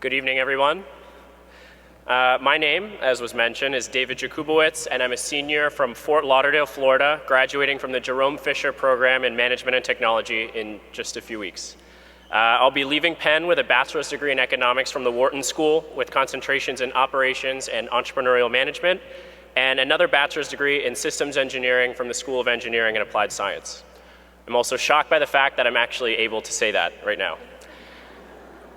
Good evening, everyone. My name, as was mentioned, is David Jakubowicz, and I'm a senior from Fort Lauderdale, Florida, graduating from the Jerome Fisher Program in Management and Technology in just a few weeks. I'll be leaving Penn with a bachelor's degree in economics from the Wharton School with concentrations in operations and entrepreneurial management, and another bachelor's degree in systems engineering from the School of Engineering and Applied Science. I'm also shocked by the fact that I'm actually able to say that right now.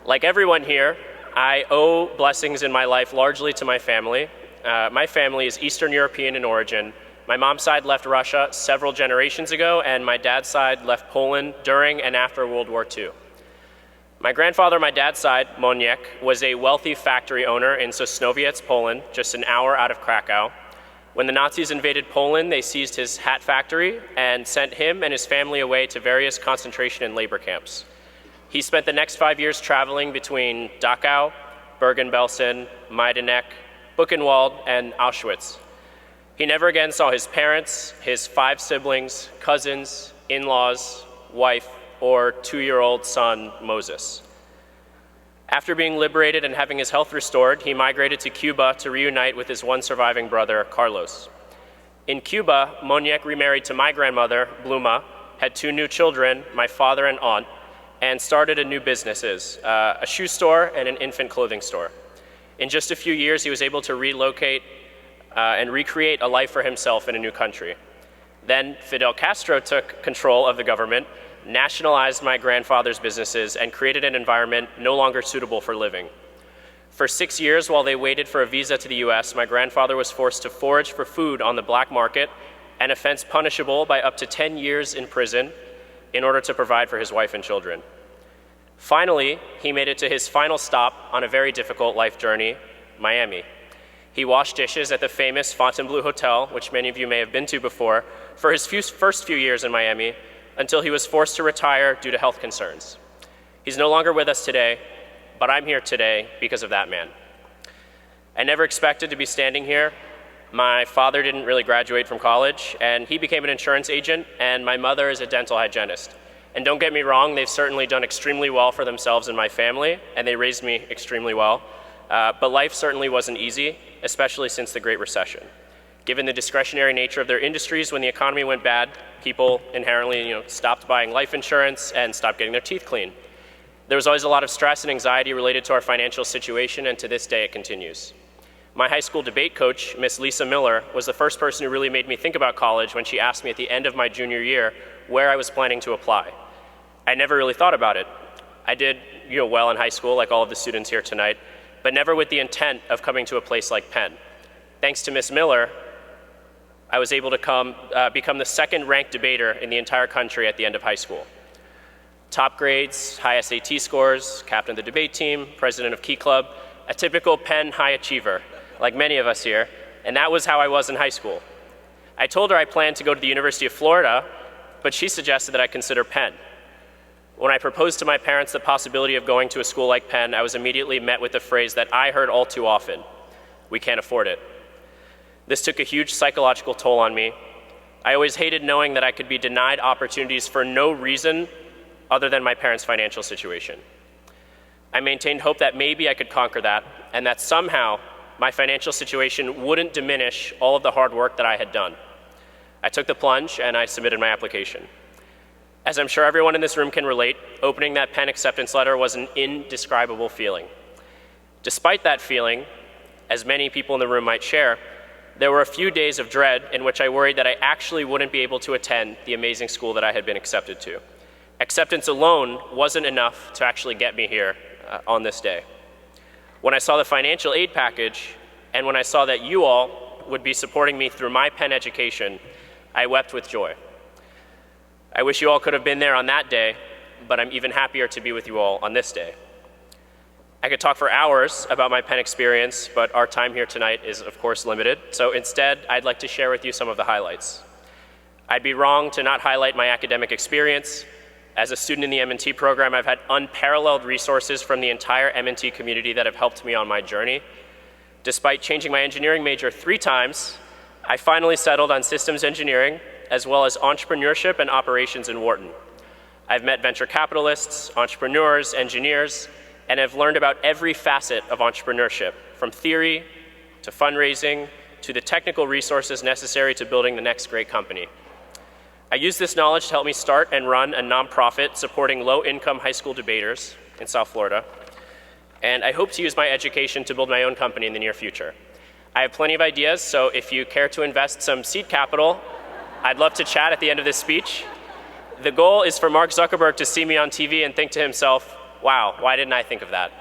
Like everyone here, I owe blessings in my life largely to my family. My family is Eastern European in origin. My mom's side left Russia several generations ago, and my dad's side left Poland during and after World War II. My grandfather, my dad's side, Moniek, was a wealthy factory owner in Sosnowiec, Poland, just an hour out of Krakow. When the Nazis invaded Poland, they seized his hat factory and sent him and his family away to various concentration and labor camps. He spent the next 5 years traveling between Dachau, Bergen-Belsen, Majdanek, Buchenwald, and Auschwitz. He never again saw his parents, his 5 siblings, cousins, in-laws, wife, or 2-year-old son, Moses. After being liberated and having his health restored, he migrated to Cuba to reunite with his one surviving brother, Carlos. In Cuba, Moniek remarried to my grandmother, Bluma, had 2 new children, my father and aunt, and started a new businesses, a shoe store and an infant clothing store. In just a few years, he was able to relocate and recreate a life for himself in a new country. Then Fidel Castro took control of the government, nationalized my grandfather's businesses, and created an environment no longer suitable for living. For 6 years, while they waited for a visa to the US, my grandfather was forced to forage for food on the black market, an offense punishable by up to 10 years in prison, in order to provide for his wife and children. Finally, he made it to his final stop on a very difficult life journey, Miami. He washed dishes at the famous Fontainebleau Hotel, which many of you may have been to before, for his first few years in Miami, until he was forced to retire due to health concerns. He's no longer with us today, but I'm here today because of that man. I never expected to be standing here. My father didn't really graduate from college, and he became an insurance agent, and my mother is a dental hygienist. And don't get me wrong, they've certainly done extremely well for themselves and my family, and they raised me extremely well. But life certainly wasn't easy, especially since the Great Recession. Given the discretionary nature of their industries, when the economy went bad, people inherently stopped buying life insurance and stopped getting their teeth cleaned. There was always a lot of stress and anxiety related to our financial situation, and to this day it continues. My high school debate coach, Miss Lisa Miller, was the first person who really made me think about college when she asked me at the end of my junior year where I was planning to apply. I never really thought about it. I did well in high school, like all of the students here tonight, but never with the intent of coming to a place like Penn. Thanks to Miss Miller, I was able to become the second-ranked debater in the entire country at the end of high school. Top grades, high SAT scores, captain of the debate team, president of Key Club, a typical Penn high achiever, like many of us here, and that was how I was in high school. I told her I planned to go to the University of Florida, but she suggested that I consider Penn. When I proposed to my parents the possibility of going to a school like Penn, I was immediately met with the phrase that I heard all too often: "We can't afford it." This took a huge psychological toll on me. I always hated knowing that I could be denied opportunities for no reason other than my parents' financial situation. I maintained hope that maybe I could conquer that, and that somehow my financial situation wouldn't diminish all of the hard work that I had done. I took the plunge and I submitted my application. As I'm sure everyone in this room can relate, opening that Penn acceptance letter was an indescribable feeling. Despite that feeling, as many people in the room might share, there were a few days of dread in which I worried that I actually wouldn't be able to attend the amazing school that I had been accepted to. Acceptance alone wasn't enough to actually get me here on this day. When I saw the financial aid package, and when I saw that you all would be supporting me through my Penn education, I wept with joy. I wish you all could have been there on that day, but I'm even happier to be with you all on this day. I could talk for hours about my Penn experience, but our time here tonight is of course limited, so instead I'd like to share with you some of the highlights. I'd be wrong to not highlight my academic experience. As a student in the M&T program, I've had unparalleled resources from the entire M&T community that have helped me on my journey. Despite changing my engineering major 3 times, I finally settled on systems engineering, as well as entrepreneurship and operations in Wharton. I've met venture capitalists, entrepreneurs, engineers, and have learned about every facet of entrepreneurship, from theory to fundraising to the technical resources necessary to building the next great company. I use this knowledge to help me start and run a nonprofit supporting low-income high school debaters in South Florida, and I hope to use my education to build my own company in the near future. I have plenty of ideas, so if you care to invest some seed capital, I'd love to chat at the end of this speech. The goal is for Mark Zuckerberg to see me on TV and think to himself, wow, why didn't I think of that?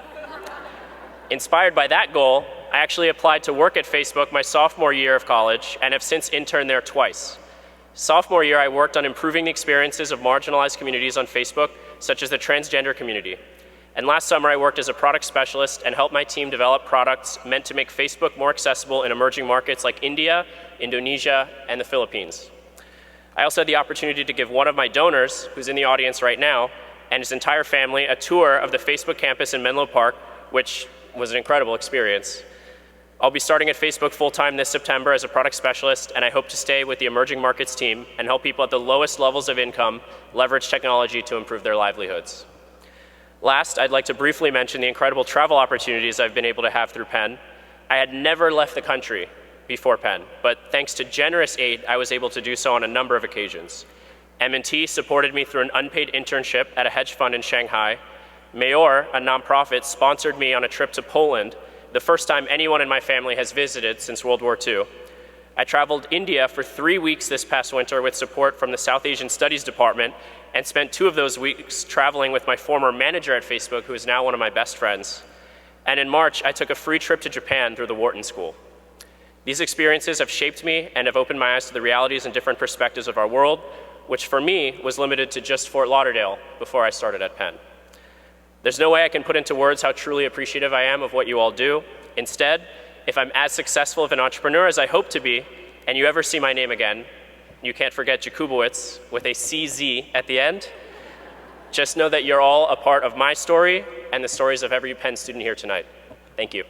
Inspired by that goal, I actually applied to work at Facebook my sophomore year of college and have since interned there twice. Sophomore year, I worked on improving the experiences of marginalized communities on Facebook, such as the transgender community. And last summer, I worked as a product specialist and helped my team develop products meant to make Facebook more accessible in emerging markets like India, Indonesia, and the Philippines. I also had the opportunity to give one of my donors, who's in the audience right now, and his entire family a tour of the Facebook campus in Menlo Park, which was an incredible experience. I'll be starting at Facebook full-time this September as a product specialist, and I hope to stay with the emerging markets team and help people at the lowest levels of income leverage technology to improve their livelihoods. Last, I'd like to briefly mention the incredible travel opportunities I've been able to have through Penn. I had never left the country before Penn, but thanks to generous aid, I was able to do so on a number of occasions. M&T supported me through an unpaid internship at a hedge fund in Shanghai. Mayor, a nonprofit, sponsored me on a trip to Poland, the first time anyone in my family has visited since World War II. I traveled India for 3 weeks this past winter with support from the South Asian Studies Department and spent 2 of those weeks traveling with my former manager at Facebook, who is now one of my best friends. And in March, I took a free trip to Japan through the Wharton School. These experiences have shaped me and have opened my eyes to the realities and different perspectives of our world, which for me was limited to just Fort Lauderdale before I started at Penn. There's no way I can put into words how truly appreciative I am of what you all do. Instead, if I'm as successful of an entrepreneur as I hope to be, and you ever see my name again, you can't forget Jakubowicz with a CZ at the end, just know that you're all a part of my story and the stories of every Penn student here tonight. Thank you.